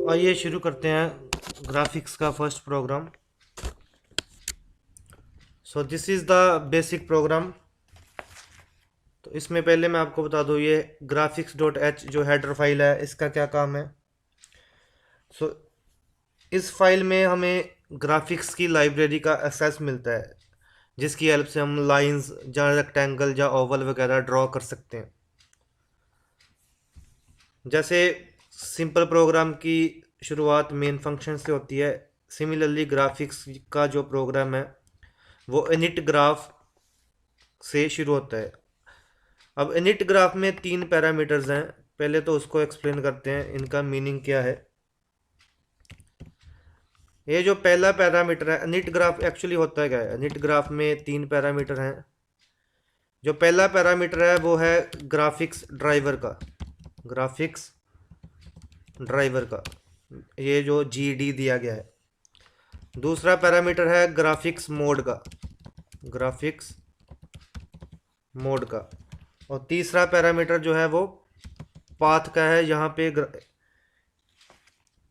आइए शुरू करते हैं ग्राफिक्स का first program. So this is the basic program. तो इसमें पहले मैं आपको बता दूँ, ये ग्राफिक्स डॉट एच जो हेडर फाइल है, इसका क्या काम है। सो इस फाइल में हमें ग्राफिक्स की लाइब्रेरी का एक्सेस मिलता है, जिसकी हेल्प से हम लाइंस या रेक्टेंगल या ओवल वगैरह ड्रॉ कर सकते हैं। जैसे सिंपल प्रोग्राम की शुरुआत मेन फंक्शन से होती है, सिमिलरली ग्राफिक्स का जो प्रोग्राम है वो इनिट ग्राफ से शुरू होता है। अब इनिट ग्राफ में 3 पैरामीटर्स हैं, पहले तो उसको एक्सप्लेन करते हैं, इनका मीनिंग क्या है। ये जो पहला पैरामीटर है इनिट ग्राफ, एक्चुअली होता है क्या है। इनिट ग्राफ में 3 पैरामीटर हैं। जो पहला पैरामीटर है वो है ग्राफिक्स ड्राइवर का, ग्राफिक्स ड्राइवर का, ये जो GD दिया गया है। दूसरा पैरामीटर है ग्राफिक्स मोड का, ग्राफिक्स मोड का। और तीसरा पैरामीटर जो है वो पाथ का है, यहाँ पे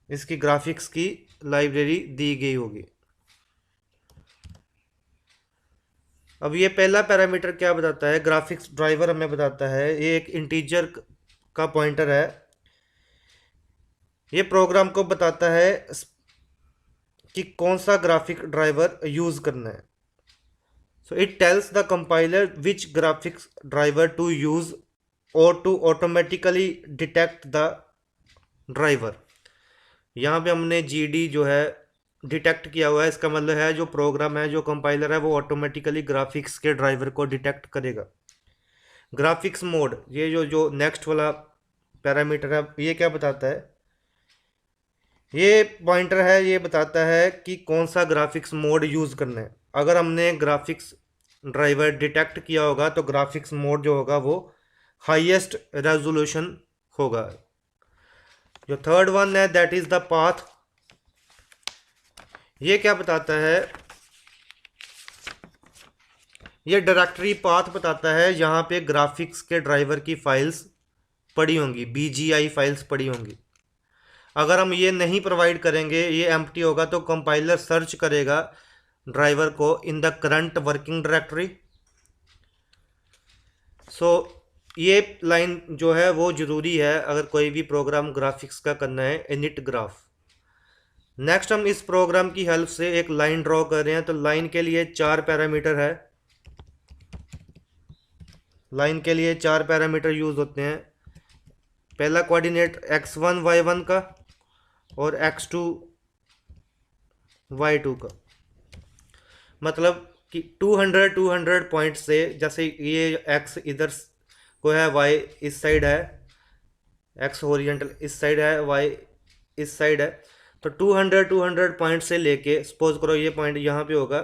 इसकी ग्राफिक्स की लाइब्रेरी दी गई होगी। अब ये पहला पैरामीटर क्या बताता है, ग्राफिक्स ड्राइवर हमें बताता है ये एक इंटीजर का पॉइंटर है। ये प्रोग्राम को बताता है कि कौन सा ग्राफिक ड्राइवर यूज करना है। So it tells the compiler which graphics driver to use or to automatically detect the driver. यहाँ पे हमने GD जो है डिटेक्ट किया हुआ है, इसका मतलब है जो प्रोग्राम है, जो कंपाइलर है, वो ऑटोमेटिकली ग्राफिक्स के ड्राइवर को डिटेक्ट करेगा। ग्राफिक्स मोड, ये जो नेक्स्ट वाला पैरामीटर है, ये क्या बताता है, ये पॉइंटर है, ये बताता है कि कौन सा ग्राफिक्स मोड यूज़ करना है। अगर हमने ग्राफिक्स ड्राइवर डिटेक्ट किया होगा तो ग्राफिक्स मोड जो होगा वो हाईएस्ट रेजोल्यूशन होगा। जो थर्ड वन है दैट इज द पाथ, ये क्या बताता है, ये डायरेक्टरी पाथ बताता है, यहाँ पे ग्राफिक्स के ड्राइवर की फाइल्स पड़ी होंगी, BGI फाइल्स पड़ी होंगी। अगर हम ये नहीं प्रोवाइड करेंगे, ये एम्प्टी होगा, तो कंपाइलर सर्च करेगा ड्राइवर को in the current working directory. So ये लाइन जो है वो ज़रूरी है अगर कोई भी प्रोग्राम ग्राफिक्स का करना है, इनिट ग्राफ। नेक्स्ट हम इस प्रोग्राम की हेल्प से एक लाइन ड्रॉ कर रहे हैं। तो लाइन के लिए 4 पैरामीटर है, लाइन के लिए 4 पैरामीटर यूज़ होते हैं। पहला कोऑर्डिनेट x1 y1 का और x2 y2 का। मतलब कि 200 पॉइंट से, जैसे ये x इधर को है, y इस साइड है, x हॉरिजॉन्टल इस साइड है, y इस साइड है। तो 200 पॉइंट से लेके, सपोज करो ये पॉइंट यहाँ पे होगा,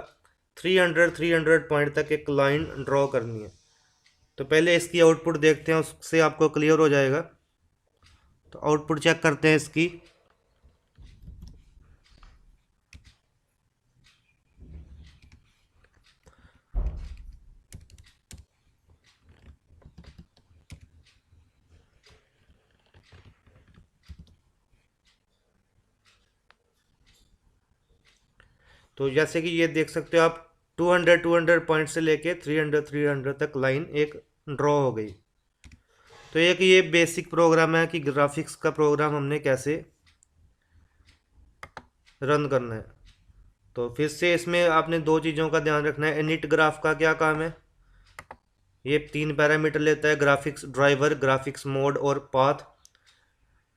300 पॉइंट तक एक लाइन ड्रॉ करनी है। तो पहले इसकी आउटपुट देखते हैं, उससे आपको क्लियर हो जाएगा। तो आउटपुट चेक करते हैं इसकी। तो जैसे कि ये देख सकते हो आप, 200 पॉइंट से लेके 300 तक लाइन एक ड्रॉ हो गई। तो एक ये बेसिक प्रोग्राम है कि ग्राफिक्स का प्रोग्राम हमने कैसे रन करना है। तो फिर से इसमें आपने 2 चीज़ों का ध्यान रखना है। इनिट ग्राफ का क्या काम है, ये 3 पैरामीटर लेता है, ग्राफिक्स ड्राइवर, ग्राफिक्स मोड और पाथ।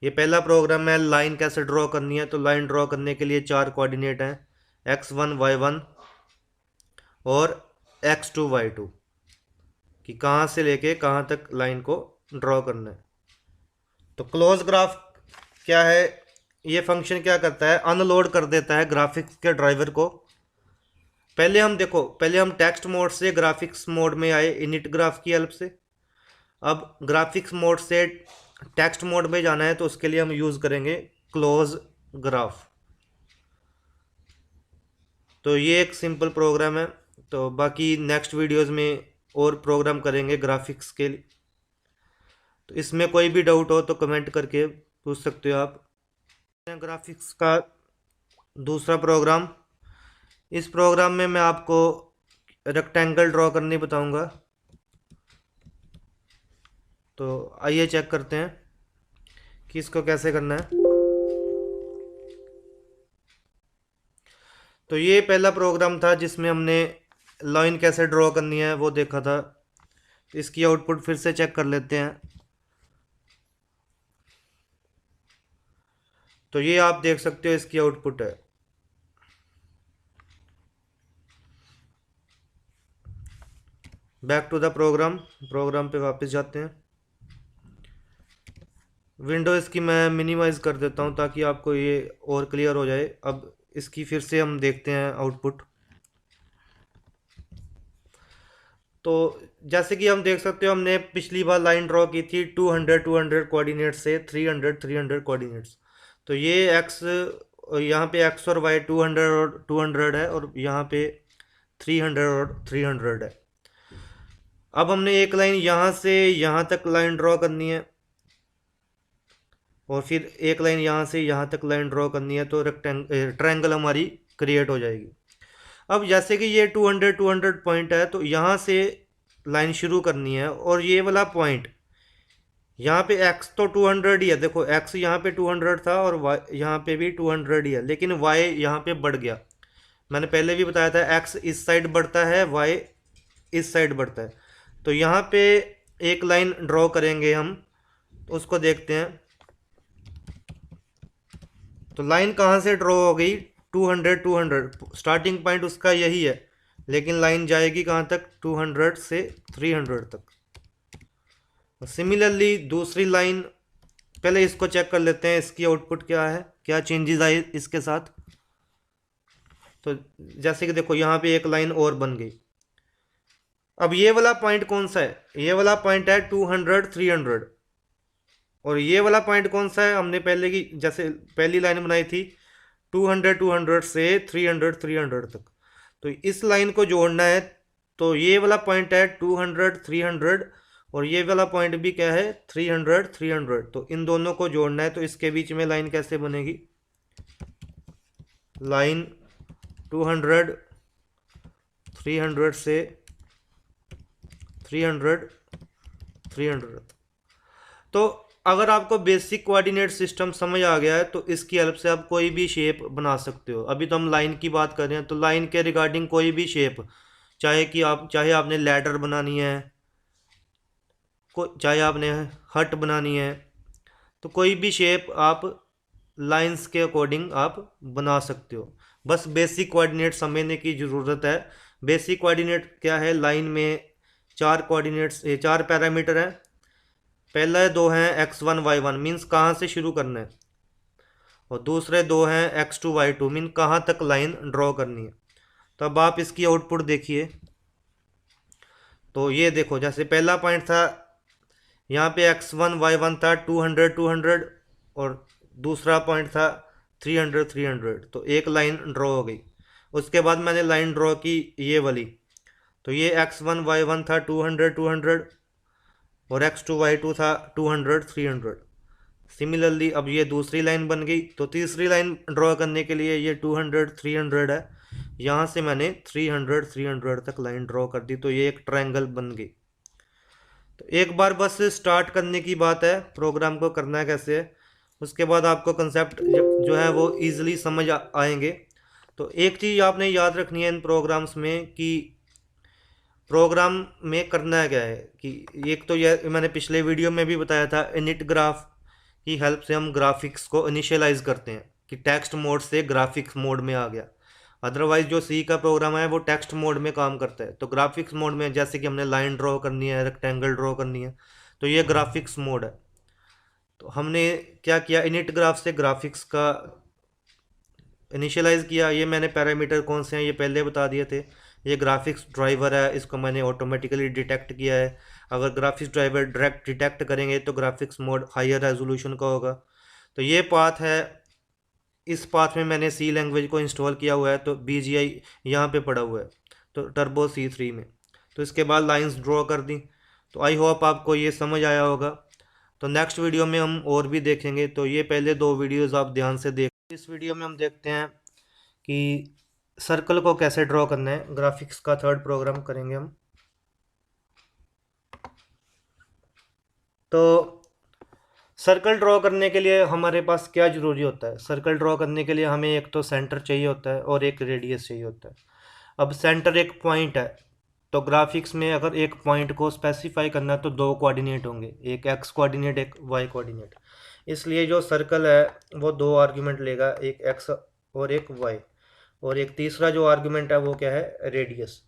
ये पहला प्रोग्राम है, लाइन कैसे ड्रॉ करनी है। तो लाइन ड्रॉ करने के लिए 4 कोऑर्डिनेट हैं, x1 y1 और x2 y2, कि कहाँ से लेके कहाँ तक लाइन को ड्रॉ करना है। तो क्लोज ग्राफ क्या है, ये फंक्शन क्या करता है, अनलोड कर देता है ग्राफिक्स के ड्राइवर को। पहले हम देखो, पहले हम टेक्स्ट मोड से ग्राफिक्स मोड में आए इनिट ग्राफ की हेल्प से। अब ग्राफिक्स मोड से टेक्स्ट मोड में जाना है तो उसके लिए हम यूज़ करेंगे क्लोज ग्राफ। तो ये एक सिंपल प्रोग्राम है। तो बाकी नेक्स्ट वीडियोस में और प्रोग्राम करेंगे ग्राफिक्स के लिए। तो इसमें कोई भी डाउट हो तो कमेंट करके पूछ सकते हो आप। ग्राफिक्स का दूसरा प्रोग्राम। इस प्रोग्राम में मैं आपको रेक्टेंगल ड्रॉ करने बताऊंगा। तो आइए चेक करते हैं कि इसको कैसे करना है। तो ये पहला प्रोग्राम था जिसमें हमने लाइन कैसे ड्रॉ करनी है वो देखा था। इसकी आउटपुट फिर से चेक कर लेते हैं। तो ये आप देख सकते हो इसकी आउटपुट है। बैक टू द प्रोग्राम पे वापस जाते हैं। विंडो इसकी मैं मिनिमाइज कर देता हूँ ताकि आपको ये और क्लियर हो जाए। अब इसकी फिर से हम देखते हैं आउटपुट। तो जैसे कि हम देख सकते हो हमने पिछली बार लाइन ड्रॉ की थी 200 कोऑर्डिनेट से 300 कोऑर्डिनेट्स। तो ये एक्स, यहाँ पे एक्स और वाई 200 है और यहाँ पे 300 है। अब हमने एक लाइन यहाँ से यहाँ तक लाइन ड्रॉ करनी है और फिर एक लाइन यहाँ से यहाँ तक लाइन ड्रॉ करनी है, तो ट्रायंगल हमारी क्रिएट हो जाएगी। अब जैसे कि ये 200 पॉइंट है तो यहाँ से लाइन शुरू करनी है और ये वाला पॉइंट यहाँ पे x तो 200 ही है। देखो x यहाँ पे 200 था और y यहाँ पे भी 200 ही है, लेकिन y यहाँ पे बढ़ गया। मैंने पहले भी बताया था x इस साइड बढ़ता है, y इस साइड बढ़ता है। तो यहाँ पे एक लाइन ड्रॉ करेंगे हम, तो उसको देखते हैं। तो लाइन कहाँ से ड्रॉ हो गई? 200 स्टार्टिंग पॉइंट उसका यही है, लेकिन लाइन जाएगी कहाँ तक? 200 से 300 तक। सिमिलरली दूसरी लाइन, पहले इसको चेक कर लेते हैं इसकी आउटपुट क्या है, क्या चेंजेस आए इसके साथ। तो जैसे कि देखो यहाँ पे एक लाइन और बन गई। अब ये वाला पॉइंट कौन सा है? ये वाला पॉइंट है 200 300। और ये वाला पॉइंट कौन सा है? हमने पहले की जैसे पहली लाइन बनाई थी 200 से 300 तक। तो इस लाइन को जोड़ना है, तो ये वाला पॉइंट है 200 300 और ये वाला पॉइंट भी क्या है? 300 300। तो इन दोनों को जोड़ना है। तो इसके बीच में लाइन कैसे बनेगी? लाइन 200 300 से 300 300। तो अगर आपको बेसिक कोऑर्डिनेट सिस्टम समझ आ गया है तो इसकी हेल्प से आप कोई भी शेप बना सकते हो। अभी तो हम लाइन की बात कर रहे हैं, तो लाइन के रिगार्डिंग कोई भी शेप, चाहे आपने लैडर बनानी है, चाहे आपने हट बनानी है, तो कोई भी शेप आप लाइंस के अकॉर्डिंग आप बना सकते हो। बस बेसिक कोऑर्डिनेट समझने की ज़रूरत है। बेसिक कोऑर्डिनेट क्या है? लाइन में चार पैरामीटर हैं। पहले दो हैं x1 y1 मीन्स कहाँ से शुरू करना है, और दूसरे दो हैं x2 y2 मीन कहाँ तक लाइन ड्रॉ करनी है। तो अब आप इसकी आउटपुट देखिए। तो ये देखो, जैसे पहला पॉइंट था यहाँ पे x1 y1 था 200 200 और दूसरा पॉइंट था 300 300। तो एक लाइन ड्रॉ हो गई। उसके बाद मैंने लाइन ड्रॉ की ये वाली, तो ये x1 y1 था 200 200 और x2 y2 था 200 300। सिमिलरली अब ये दूसरी लाइन बन गई। तो तीसरी लाइन ड्रॉ करने के लिए ये 200 300 है, यहाँ से मैंने 300 300 तक लाइन ड्रॉ कर दी। तो ये एक ट्रायंगल बन गई। तो एक बार बस स्टार्ट करने की बात है, प्रोग्राम को करना कैसे है, उसके बाद आपको कंसेप्ट जो है वो ईजिली समझ आएंगे। तो एक चीज़ आपने याद रखनी है इन प्रोग्राम्स में कि प्रोग्राम में करना क्या है कि एक तो यह मैंने पिछले वीडियो में भी बताया था, इनिट ग्राफ की हेल्प से हम ग्राफिक्स को इनिशियलाइज करते हैं कि टेक्स्ट मोड से ग्राफिक्स मोड में आ गया। अदरवाइज जो सी का प्रोग्राम है वो टेक्स्ट मोड में काम करता है। तो ग्राफिक्स मोड में जैसे कि हमने लाइन ड्रॉ करनी है, रेक्टेंगल ड्रॉ करनी है, तो ये ग्राफिक्स मोड है। तो हमने क्या किया, इनिट ग्राफ से ग्राफिक्स का इनिशियलाइज किया। ये मैंने पैरामीटर कौन से हैं ये पहले बता दिए थे। ये ग्राफिक्स ड्राइवर है, इसको मैंने ऑटोमेटिकली डिटेक्ट किया है। अगर ग्राफिक्स ड्राइवर डायरेक्ट डिटेक्ट करेंगे तो ग्राफिक्स मोड हायर रेजोल्यूशन का होगा। तो ये पाथ है, इस पाथ में मैंने सी लैंग्वेज को इंस्टॉल किया हुआ है, तो BGI यहाँ पे पड़ा हुआ है, तो टर्बो C3 में। तो इसके बाद लाइंस ड्रॉ कर दी। तो आई होप आपको ये समझ आया होगा। तो नेक्स्ट वीडियो में हम और भी देखेंगे। तो ये पहले दो वीडियोस आप ध्यान से देख। इस वीडियो में हम देखते हैं कि सर्कल को कैसे ड्रॉ करना है। ग्राफिक्स का थर्ड प्रोग्राम करेंगे हम। तो सर्कल ड्रॉ करने के लिए हमारे पास क्या ज़रूरी होता है? सर्कल ड्रॉ करने के लिए हमें एक तो सेंटर चाहिए होता है और एक रेडियस चाहिए होता है। अब सेंटर एक पॉइंट है, तो ग्राफिक्स में अगर एक पॉइंट को स्पेसिफाई करना है तो दो कोऑर्डिनेट होंगे, एक एक्स कोऑर्डिनेट एक वाई कोऑर्डिनेट। इसलिए जो सर्कल है वो दो आर्ग्यूमेंट लेगा, एक एक्स और एक वाई। और एक तीसरा जो आर्ग्यूमेंट है वो क्या है? रेडियस,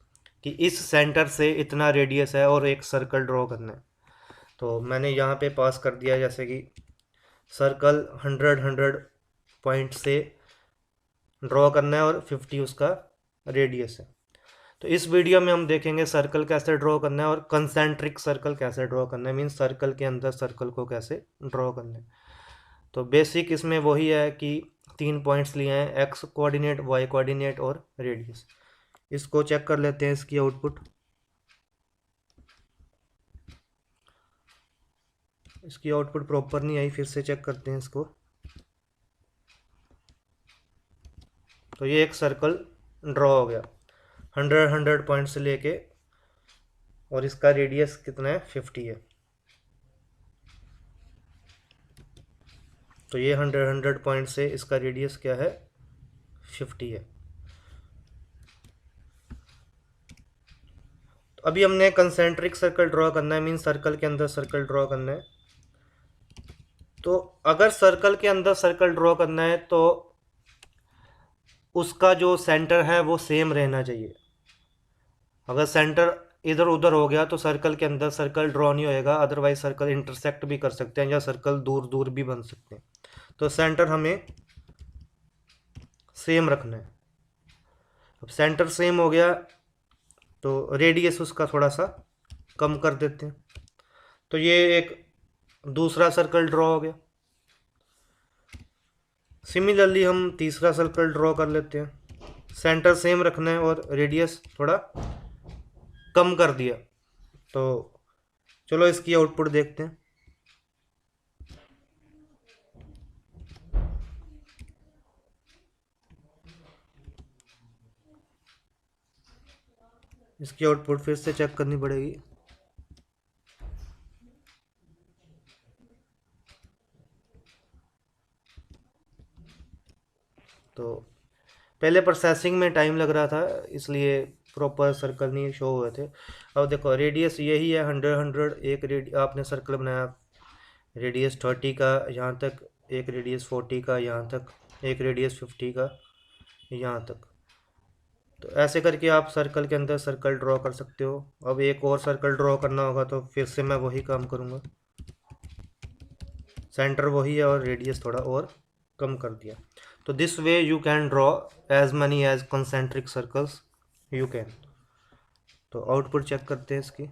कि इस सेंटर से इतना रेडियस है और एक सर्कल ड्रॉ करना है। तो मैंने यहाँ पे पास कर दिया, जैसे कि सर्कल 100 पॉइंट से ड्रॉ करना है और 50 उसका रेडियस है। तो इस वीडियो में हम देखेंगे सर्कल कैसे ड्रॉ करना है और कंसेंट्रिक सर्कल कैसे ड्रॉ करना है, मीन्स सर्कल के अंदर सर्कल को कैसे ड्रॉ करना है। तो बेसिक इसमें वही है कि 3 पॉइंट्स लिए हैं, एक्स कोऑर्डिनेट, वाई कोऑर्डिनेट और रेडियस। इसको चेक कर लेते हैं, इसकी आउटपुट। इसकी आउटपुट प्रॉपर नहीं आई, फिर से चेक करते हैं इसको। तो ये एक सर्कल ड्रॉ हो गया 100 पॉइंट से लेके, और इसका रेडियस कितना है? 50 है। तो ये 100 पॉइंट से इसका रेडियस क्या है? 50 है। तो अभी हमने कंसेंट्रिक सर्कल ड्रॉ करना है, मीन सर्कल के अंदर सर्कल ड्रॉ करना है। तो अगर सर्कल के अंदर सर्कल ड्रॉ करना है तो उसका जो सेंटर है वो सेम रहना चाहिए। अगर सेंटर इधर उधर हो गया तो सर्कल के अंदर सर्कल ड्रॉ नहीं होएगा, अदरवाइज सर्कल इंटरसेक्ट भी कर सकते हैं या सर्कल दूर दूर भी बन सकते हैं। तो सेंटर हमें सेम रखना है। अब सेंटर सेम हो गया तो रेडियस उसका थोड़ा सा कम कर देते हैं। तो ये एक दूसरा सर्कल ड्रॉ हो गया। सिमिलरली हम तीसरा सर्कल ड्रॉ कर लेते हैं। सेंटर सेम रखना है और रेडियस थोड़ा कम कर दिया। तो चलो इसकी आउटपुट देखते हैं। इसकी आउटपुट फिर से चेक करनी पड़ेगी। तो पहले प्रोसेसिंग में टाइम लग रहा था, इसलिए प्रॉपर सर्कल नहीं शो हुए थे। अब देखो रेडियस यही है 100 एक आपने सर्कल बनाया, रेडियस 30 का यहाँ तक, एक रेडियस 40 का यहाँ तक, एक रेडियस 50 का यहाँ तक। तो ऐसे करके आप सर्कल के अंदर सर्कल ड्रॉ कर सकते हो। अब एक और सर्कल ड्रॉ करना होगा तो फिर से मैं वही काम करूँगा। सेंटर वही है और रेडियस थोड़ा और कम कर दिया। तो this way you can draw as many as concentric circles you can. तो आउटपुट चेक करते हैं इसकी।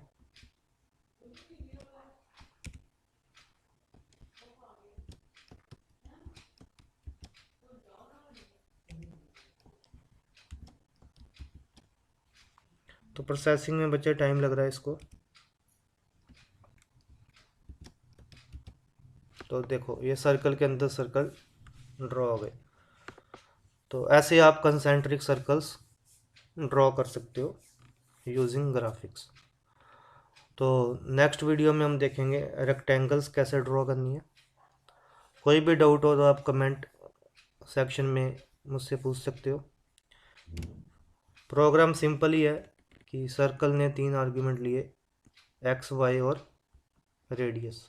तो प्रोसेसिंग में बच्चे टाइम लग रहा है इसको। तो देखो ये सर्कल के अंदर सर्कल ड्रॉ हो गए। तो ऐसे आप कंसेंट्रिक सर्कल्स ड्रॉ कर सकते हो यूजिंग ग्राफिक्स। तो नेक्स्ट वीडियो में हम देखेंगे रेक्टेंगल्स कैसे ड्रॉ करनी है। कोई भी डाउट हो तो आप कमेंट सेक्शन में मुझसे पूछ सकते हो। प्रोग्राम सिंपल ही है कि सर्कल ने 3 आर्ग्यूमेंट लिए, एक्स वाई और रेडियस।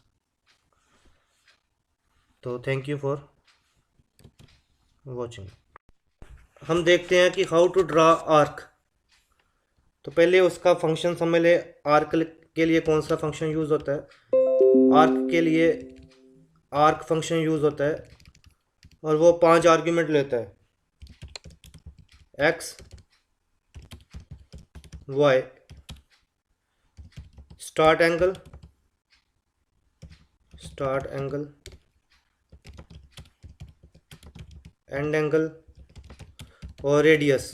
तो थैंक यू फॉर वॉचिंग। हम देखते हैं कि हाउ टू ड्रा आर्क। तो पहले उसका फंक्शन समझ ले। आर्क के लिए कौन सा फंक्शन यूज़ होता है? आर्क के लिए आर्क फंक्शन यूज़ होता है और वो 5 आर्ग्यूमेंट लेता है, x y, start angle, end angle और रेडियस।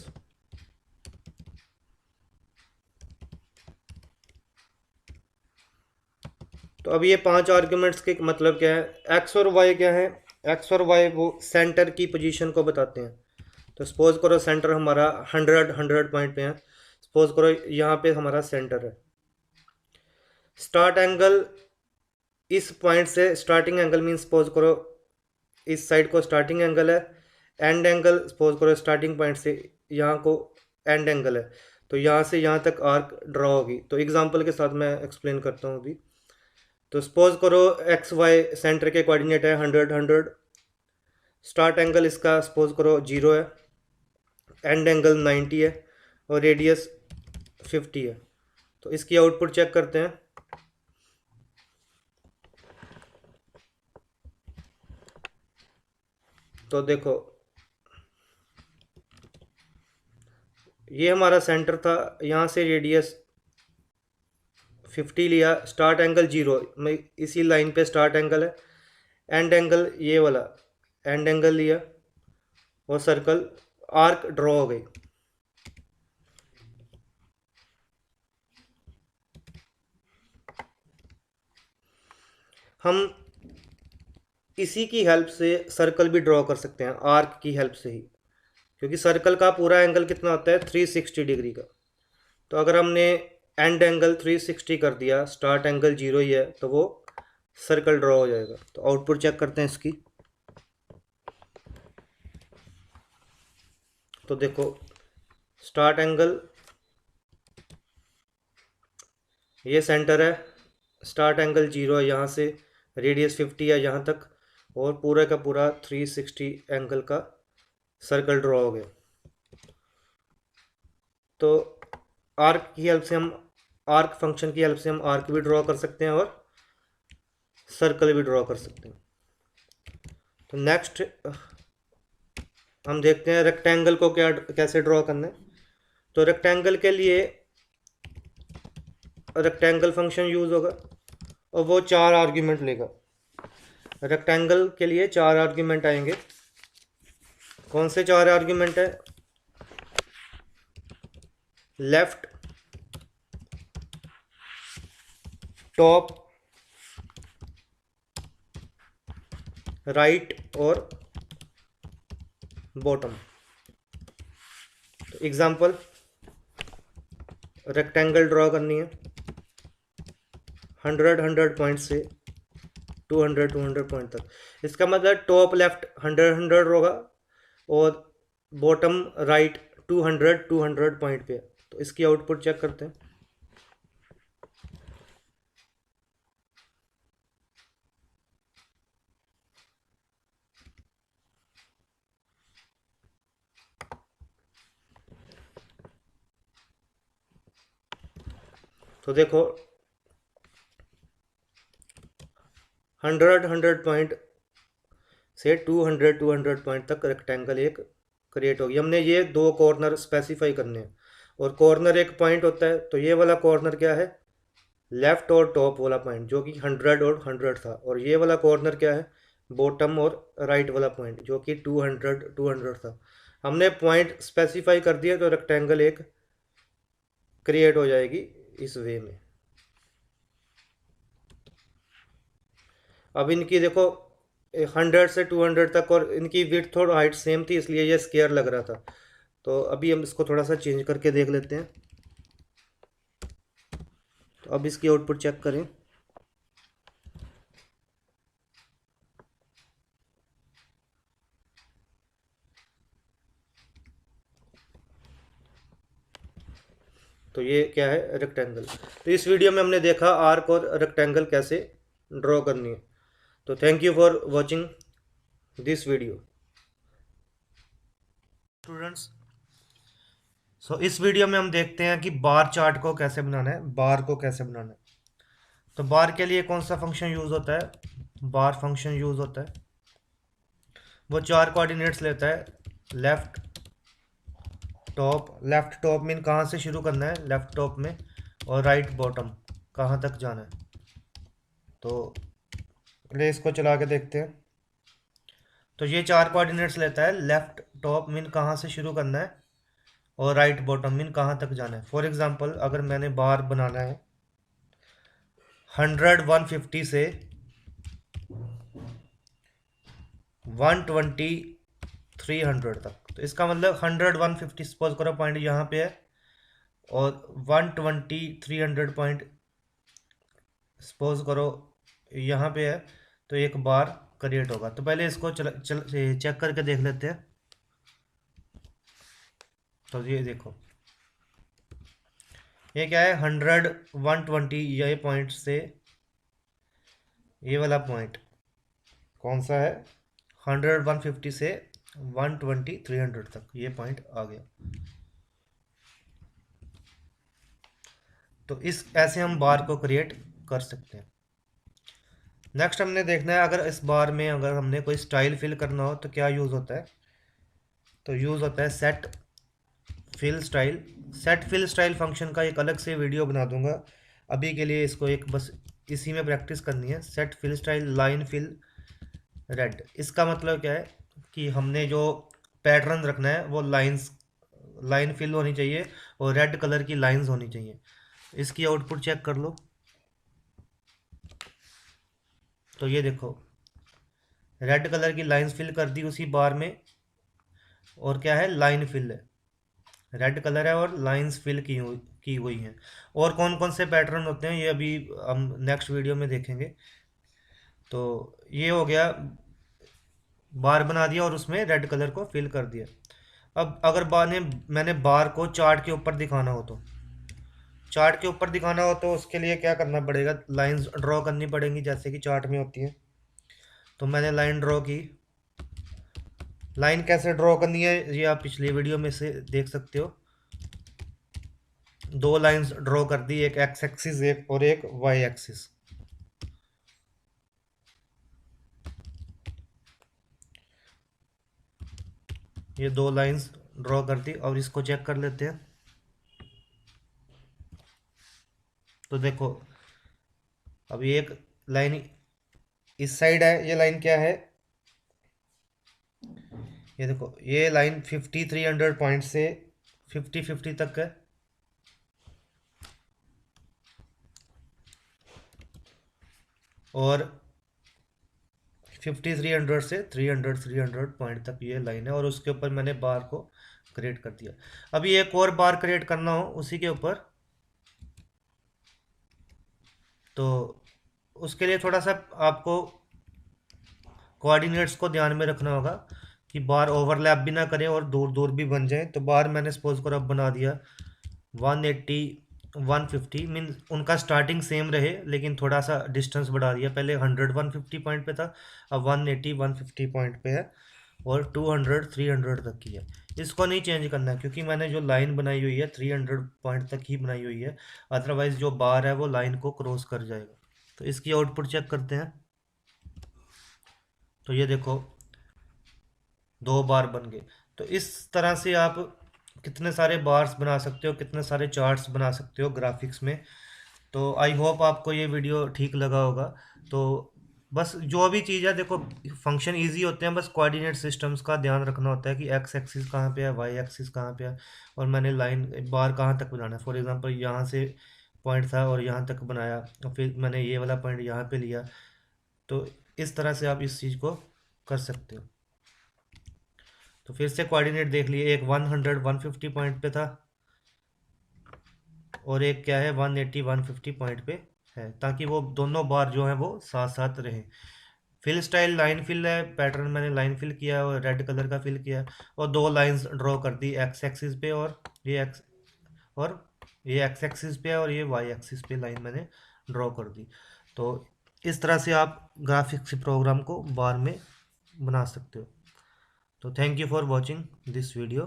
तो अब ये 5 आर्ग्यूमेंट्स के मतलब क्या है, एक्स और वाई क्या है, एक्स और वाई वो सेंटर की पोजीशन को बताते हैं। तो सपोज करो सेंटर हमारा 100 पॉइंट पे है, सपोज करो यहाँ पे हमारा सेंटर है। स्टार्ट एंगल इस पॉइंट से, स्टार्टिंग एंगल मीन सपोज करो इस साइड को स्टार्टिंग एंगल है, एंड एंगल सपोज करो स्टार्टिंग पॉइंट से यहाँ को एंड एंगल है, तो यहाँ से यहाँ तक आर्क ड्रॉ होगी। तो एग्जांपल के साथ मैं एक्सप्लेन करता हूँ अभी। तो सपोज करो एक्स वाई सेंटर के कोऑर्डिनेट है 100, स्टार्ट एंगल इसका सपोज करो 0 है, एंड एंगल 90 है और रेडियस 50 है। तो इसकी आउटपुट चेक करते हैं। तो देखो ये हमारा सेंटर था, यहाँ से रेडियस 50 लिया, स्टार्ट एंगल 0, मैं इसी लाइन पे स्टार्ट एंगल है, एंड एंगल ये वाला एंड एंगल लिया और सर्कल आर्क ड्रॉ हो गई। हम इसी की हेल्प से सर्कल भी ड्रॉ कर सकते हैं, आर्क की हेल्प से ही, क्योंकि सर्कल का पूरा एंगल कितना होता है 360 डिग्री का। तो अगर हमने एंड एंगल 360 कर दिया, स्टार्ट एंगल 0 ही है, तो वो सर्कल ड्रॉ हो जाएगा। तो आउटपुट चेक करते हैं इसकी। तो देखो स्टार्ट एंगल ये सेंटर है, स्टार्ट एंगल 0 है, यहाँ से रेडियस 50 है यहाँ तक, और पूरा का पूरा 360 एंगल का सर्कल ड्रॉ हो गया। तो आर्क की हेल्प से हम, आर्क फंक्शन की हेल्प से हम आर्क भी ड्रॉ कर सकते हैं और सर्कल भी ड्रॉ कर सकते हैं। तो नेक्स्ट हम देखते हैं रेक्टेंगल को क्या कैसे ड्रॉ करना है। तो रेक्टेंगल के लिए रेक्टेंगल फंक्शन यूज होगा और वो 4 आर्ग्यूमेंट लेगा। रेक्टेंगल के लिए 4 आर्ग्यूमेंट आएंगे। कौन से 4 आर्ग्यूमेंट है? लेफ्ट, टॉप, राइट और बॉटम। तो एग्जांपल, रेक्टेंगल ड्रॉ करनी है 100 पॉइंट से 200 पॉइंट तक। इसका मतलब टॉप लेफ्ट 100 होगा और बॉटम राइट 200 पॉइंट पे। तो इसकी आउटपुट चेक करते हैं। तो देखो 100 पॉइंट से 200 पॉइंट तक रेक्टेंगल एक क्रिएट होगी। हमने ये 2 कॉर्नर स्पेसिफाई करने हैं, और कॉर्नर एक पॉइंट होता है। तो ये वाला कॉर्नर क्या है? लेफ्ट और टॉप वाला पॉइंट जो कि 100 और 100 था। और ये वाला कॉर्नर क्या है? बॉटम और राइट वाला पॉइंट जो कि 200 था। हमने पॉइंट स्पेसिफाई कर दिया तो रेक्टेंगल एक क्रिएट हो जाएगी इस वे में। अब इनकी देखो 100 से 200 तक, और इनकी विड्थ और हाइट सेम थी, इसलिए ये स्क्वायर लग रहा था। तो अभी हम इसको थोड़ा सा चेंज करके देख लेते हैं। तो अब इसकी आउटपुट चेक करें। तो ये क्या है? रेक्टेंगल। तो इस वीडियो में हमने देखा आर्क और रेक्टेंगल कैसे ड्रॉ करनी है। तो thank you for watching this video students. So इस वीडियो में हम देखते हैं कि बार चार्ट को कैसे बनाना है, बार को कैसे बनाना है। तो बार के लिए कौन सा फंक्शन यूज होता है? बार फंक्शन यूज होता है, वो 4 कोऑर्डिनेट्स लेता है। Left top, left top mean कहाँ से शुरू करना है लेफ्ट टॉप में, और राइट बॉटम कहाँ तक जाना है। तो पहले इसको चला के देखते हैं। तो ये 4 कोऑर्डिनेट्स लेता है। लेफ्ट टॉप मीन कहाँ से शुरू करना है, और राइट बॉटम मीन कहाँ तक जाना है। फॉर एग्जांपल अगर मैंने बार बनाना है 100 150 से 120 300 तक। तो इसका मतलब 100 150 सपोज करो पॉइंट यहाँ पे है, और 120 300 पॉइंट सपोज करो यहाँ पे है, तो एक बार क्रिएट होगा। तो पहले इसको चेक करके देख लेते हैं। तो ये देखो, ये क्या है, 100 120, ये पॉइंट से ये वाला पॉइंट कौन सा है, 100 150 से 120 300 तक ये पॉइंट आ गया। तो इस ऐसे हम बार को क्रिएट कर सकते हैं। नेक्स्ट हमने देखना है, अगर इस बार में अगर हमने कोई स्टाइल फिल करना हो तो क्या यूज़ होता है। तो यूज़ होता है set fill style. Set fill style function का एक अलग से वीडियो बना दूंगा, अभी के लिए इसको एक बस इसी में प्रैक्टिस करनी है। Set fill style line fill red, इसका मतलब क्या है कि हमने जो पैटर्न रखना है वो लाइन फिल होनी चाहिए और रेड कलर की लाइंस होनी चाहिए। इसकी आउटपुट चेक कर लो। तो ये देखो, रेड कलर की लाइंस फिल कर दी उसी बार में, और क्या है, लाइन फिल है, रेड कलर है और लाइंस फिल की हुई हैं। और कौन कौन से पैटर्न होते हैं ये अभी हम नेक्स्ट वीडियो में देखेंगे। तो ये हो गया, बार बना दिया और उसमें रेड कलर को फिल कर दिया। अब अगर मैंने बार को चार्ट के ऊपर दिखाना हो, तो चार्ट के ऊपर दिखाना हो तो उसके लिए क्या करना पड़ेगा, लाइंस ड्रॉ करनी पड़ेंगी जैसे कि चार्ट में होती है। तो मैंने लाइन ड्रॉ की। लाइन कैसे ड्रॉ करनी है ये आप पिछली वीडियो में से देख सकते हो। दो लाइंस ड्रॉ कर दी, एक एक्स एक्सिस एक और एक वाई एक्सिस। ये दो लाइंस ड्रॉ कर दी और इसको चेक कर लेते हैं। तो देखो, अभी एक लाइन इस साइड है, ये लाइन क्या है, ये देखो, ये लाइन 50 300 पॉइंट से 50 50 तक है, और 50 300 से 300 पॉइंट तक ये लाइन है, और उसके ऊपर मैंने बार को क्रिएट कर दिया। अभी एक और बार क्रिएट करना हो उसी के ऊपर, तो उसके लिए थोड़ा सा आपको कोऑर्डिनेट्स को ध्यान में रखना होगा कि बार ओवरलैप भी ना करें और दूर दूर भी बन जाए। तो बार मैंने सपोज करो अब बना दिया 180 150, मीन उनका स्टार्टिंग सेम रहे लेकिन थोड़ा सा डिस्टेंस बढ़ा दिया। पहले 100 150 पॉइंट पे था, अब 180 150 पॉइंट पे है, और 200 300 तक की है। इसको नहीं चेंज करना है क्योंकि मैंने जो लाइन बनाई हुई है 300 पॉइंट तक ही बनाई हुई है, अदरवाइज जो बार है वो लाइन को क्रॉस कर जाएगा। तो इसकी आउटपुट चेक करते हैं। तो ये देखो, दो बार बन गए। तो इस तरह से आप कितने सारे बार्स बना सकते हो, कितने सारे चार्ट्स बना सकते हो ग्राफिक्स में। तो आई होप आपको ये वीडियो ठीक लगा होगा। तो बस जो भी चीज़ है, देखो फंक्शन इजी होते हैं, बस कोऑर्डिनेट सिस्टम्स का ध्यान रखना होता है कि एक्स एक्सिस कहाँ पे है, वाई एक्सिस कहाँ पे है, और मैंने लाइन बार कहाँ तक बनाना है। फॉर एग्जांपल यहाँ से पॉइंट था और यहाँ तक बनाया, और फिर मैंने ये वाला पॉइंट यहाँ पे लिया। तो इस तरह से आप इस चीज़ को कर सकते हो। तो फिर से कोऑर्डिनेट देख लिए, एक 100 150 पॉइंट पे था, और एक क्या है 180 150 पॉइंट पे है, ताकि वो दोनों बार जो है वो साथ साथ रहे। फिल स्टाइल लाइन फिल है, पैटर्न मैंने लाइन फिल किया और रेड कलर का फिल किया, और दो लाइंस ड्रॉ कर दी एक्स एक्सिस पे, और ये एक्स एक्सिस पे है, और ये वाई एक्सिस पे लाइन मैंने ड्रॉ कर दी। तो इस तरह से आप ग्राफिक्स प्रोग्राम को बार में बना सकते हो। तो thank you for watching this video.